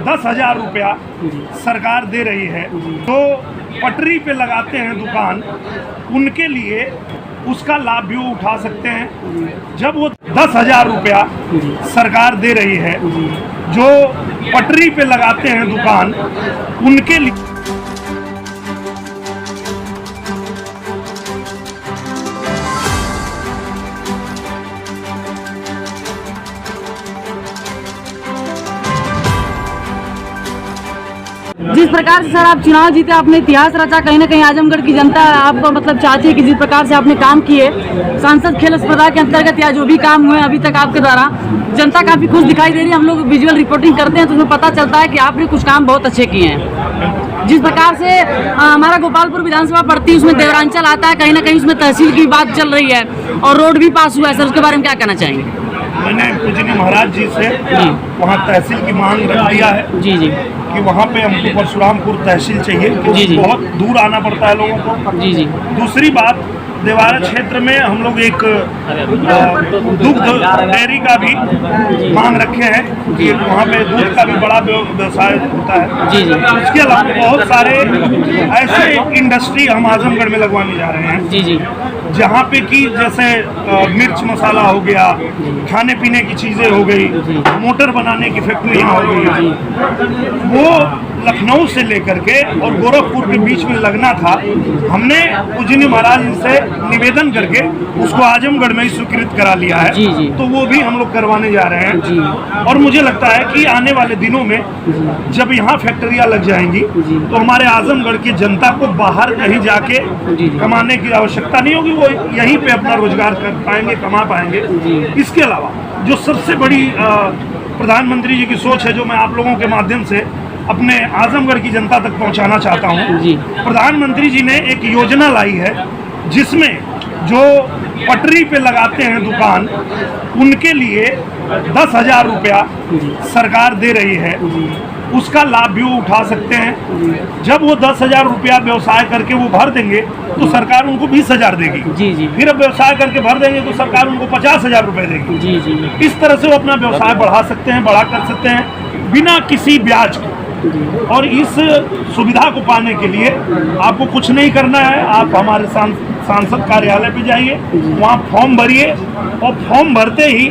10,000 रुपया सरकार दे रही है। जो पटरी पे लगाते हैं दुकान, उनके लिए उसका लाभ भी वो उठा सकते हैं। जब वो 10,000 रुपया सरकार दे रही है, जो पटरी पे लगाते हैं दुकान, उनके लिए जिस प्रकार से सर आप चुनाव जीते, आपने इतिहास रचा, कहीं ना कहीं आजमगढ़ की जनता आपको मतलब चाहती है कि जिस प्रकार से आपने काम किए सांसद खेल अस्पताल के अंतर्गत या जो भी काम हुए अभी तक आपके द्वारा, जनता काफी खुश दिखाई दे रही है। हम लोग विजुअल रिपोर्टिंग करते हैं तो उसमें पता चलता है कि आपने कुछ काम बहुत अच्छे किए हैं। जिस प्रकार से हमारा गोपालपुर विधानसभा पड़ती है, उसमें देवरांचल आता है, कहीं ना कहीं उसमें तहसील की बात चल रही है और रोड भी पास हुआ है सर, उसके बारे में क्या कहना चाहेंगे? मैंने पूजनीय महाराज जी से वहाँ तहसील की मांग रख दिया है जी जी कि वहाँ पे हमको परशुरामपुर तहसील चाहिए, क्योंकि बहुत दूर आना पड़ता है लोगों को। जी जी। दूसरी बात, देवारा क्षेत्र में हम लोग एक दुग्ध डेयरी का भी मांग रखे हैं कि वहाँ पे दूध का भी बड़ा व्यवसाय होता है। जी जी। इसके अलावा बहुत सारे ऐसे इंडस्ट्री हम आजमगढ़ में लगवाने जा रहे हैं। जी जी। जहाँ पे कि जैसे मिर्च मसाला हो गया, खाने पीने की चीज़ें हो गई, मोटर बनाने की फैक्ट्रियाँ हो गई, वो लखनऊ से लेकर के और गोरखपुर के बीच में लगना था। हमने पूजनीय महाराज से निवेदन करके उसको आजमगढ़ में ही स्वीकृत करा लिया है। जी जी। तो वो भी हम लोग करवाने जा रहे हैं जी। और मुझे लगता है कि आने वाले दिनों में जब यहाँ फैक्ट्रियाँ लग जाएंगी तो हमारे आजमगढ़ की जनता को बाहर कहीं जाके कमाने की आवश्यकता नहीं होगी, वो यहीं पे अपना रोजगार कर पाएंगे, कमा पाएंगे। इसके अलावा जो सबसे बड़ी प्रधानमंत्री जी की सोच है, जो मैं आप लोगों के माध्यम से अपने आजमगढ़ की जनता तक पहुंचाना चाहता हूं। प्रधानमंत्री जी ने एक योजना लाई है जिसमें जो पटरी पे लगाते हैं दुकान, उनके लिए 10,000 रुपया सरकार दे रही है। उसका लाभ भी वो उठा सकते हैं। जब वो 10,000 रुपया व्यवसाय करके वो भर देंगे तो सरकार उनको 20,000 देगी। जी जी। फिर अब व्यवसाय करके भर देंगे तो सरकार उनको 50,000 रुपये देगी। जी जी। इस तरह से वो अपना व्यवसाय बढ़ा सकते हैं, बड़ा कर सकते हैं बिना किसी ब्याज के। और इस सुविधा को पाने के लिए आपको कुछ नहीं करना है, आप हमारे सांसद कार्यालय पे जाइए, वहाँ फॉर्म भरिए और फॉर्म भरते ही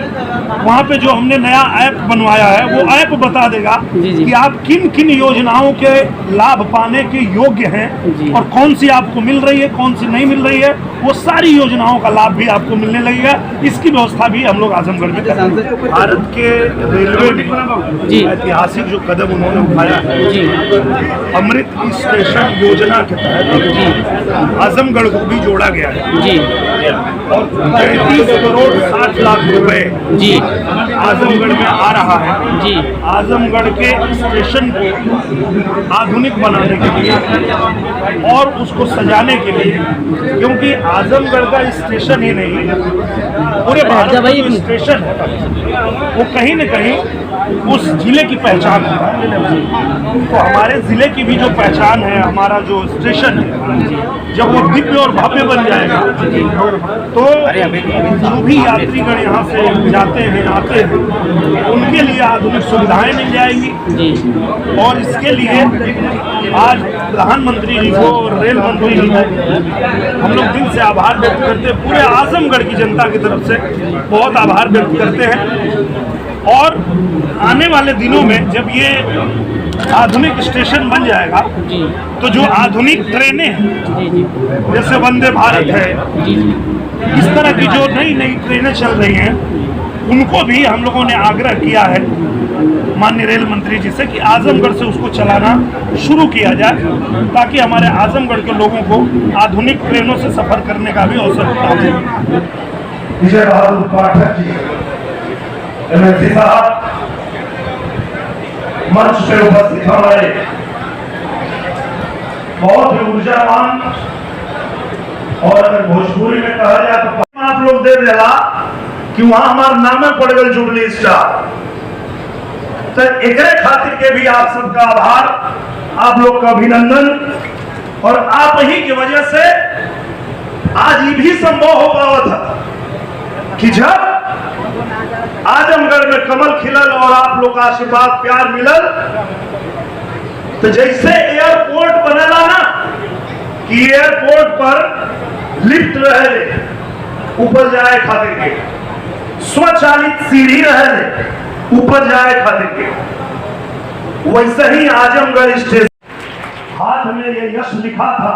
वहाँ पे जो हमने नया ऐप बनवाया है वो ऐप बता देगा कि आप किन किन योजनाओं के लाभ पाने के योग्य हैं और कौन सी आपको मिल रही है, कौन सी नहीं मिल रही है। वो सारी योजनाओं का लाभ भी आपको मिलने लगेगा। इसकी व्यवस्था भी हम लोग आजमगढ़ में करेंगे। भारत के रेलवे में ऐतिहासिक जो कदम उन्होंने उठाया है, अमृत स्टेशन योजना के तहत आजमगढ़ को भी जोड़ा गया है जी। और 33 करोड़ 60 लाख रुपए जी आजमगढ़ में आ रहा है जी। आजमगढ़ के स्टेशन को आधुनिक बनाने के लिए और उसको सजाने के लिए, क्योंकि आजमगढ़ का स्टेशन ही नहीं पूरे भारत का जो स्टेशन है वो कहीं न कहीं उस जिले की पहचान है। तो हमारे जिले की भी जो पहचान है, हमारा जो स्टेशन है, जब वो दिव्य और भव्य बन जाएगा तो जो भी यात्रीगण यहाँ से जाते हैं आते हैं उनके लिए आधुनिक सुविधाएं मिल जाएंगी। और इसके लिए आज प्रधानमंत्री जी को और रेल मंत्री जी को हम लोग दिल से आभार व्यक्त करते हैं। पूरे आजमगढ़ की जनता की तरफ से बहुत आभार व्यक्त करते हैं। और आने वाले दिनों में जब ये आधुनिक स्टेशन बन जाएगा तो जो आधुनिक ट्रेनें हैं, जैसे वंदे भारत है, इस तरह की जो नई नई ट्रेनें चल रही हैं, उनको भी हम लोगों ने आग्रह किया है माननीय रेल मंत्री जी से कि आजमगढ़ से उसको चलाना शुरू किया जाए, ताकि हमारे आजमगढ़ के लोगों को आधुनिक ट्रेनों से सफर करने का भी अवसर मिले। विजय बहादुर पाठक जी MLC साहब मंच पे उपस्थित हमारे बहुत ही ऊर्जावान, और अगर भोजपुरी में कहा जाए तो आप लोग दे देला कि वहां हमारा नाम पड़ गए जुबली स्टार। तो एक खातिर के भी आप सबका आभार, आप लोग का अभिनंदन, और आप ही की वजह से आज ये भी संभव हो पावा था। कि जब आजमगढ़ में कमल खिलल और आप लोग का आशीर्वाद प्यार मिलल, तो जैसे एयरपोर्ट बनेला ना कि एयरपोर्ट पर लिफ्ट रहे ऊपर जाए खातिर के, स्वचालित सीढ़ी रहे ऊपर जाए खातिर के, वैसे ही आजमगढ़ स्टेशन हाथ में ये यश लिखा था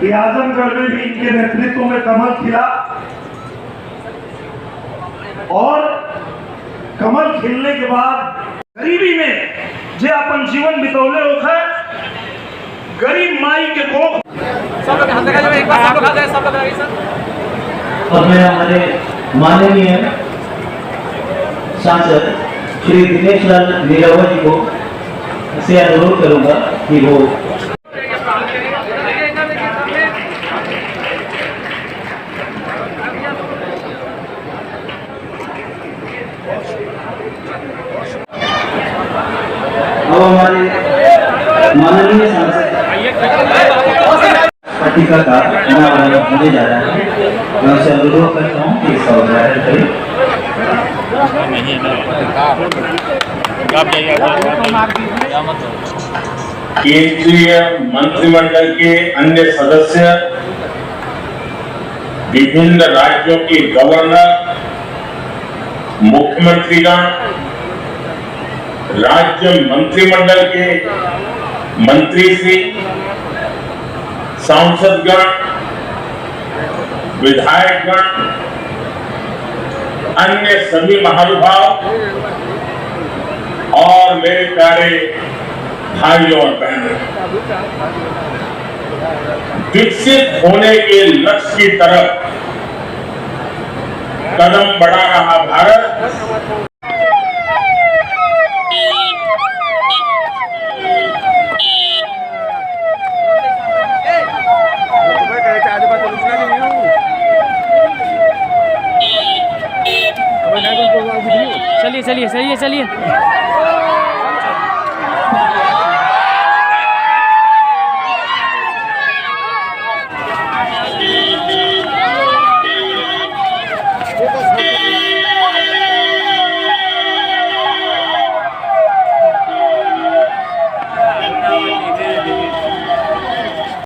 कि आजमगढ़ में भी इनके नेतृत्व में कमल खिला, और कमल खिलने के बाद गरीबी में जे अपन जीवन बितौले होखे, गरीब माई के कोख सब लोग हाथ लगा जाए, एक बार सब लोग हाथ लगा, सब लोग लगाइए सर। और मैं हमारे माननीय सांसद श्री दिनेश लाल नीलावा जी को से अनुरोध करूंगा कि वो अब हमारे माननीय सांसद पट्टिका का अनावरण होने जा रहा है। मैं उसे अनुरोध करता हूँ कि इसका उद्घाटन करें। केंद्रीय मंत्रिमंडल के अन्य सदस्य, विभिन्न राज्यों के गवर्नर, मुख्यमंत्रीगण, राज्य मंत्रिमंडल के मंत्री श्री, सांसदगण, विधायकगण, अन्य सभी महानुभाव और मेरे प्यारे भाइयों और बहनों, विकसित होने के लक्ष्य की तरफ कदम बढ़ा रहा भारत चलिए चलिए चलिए चलिए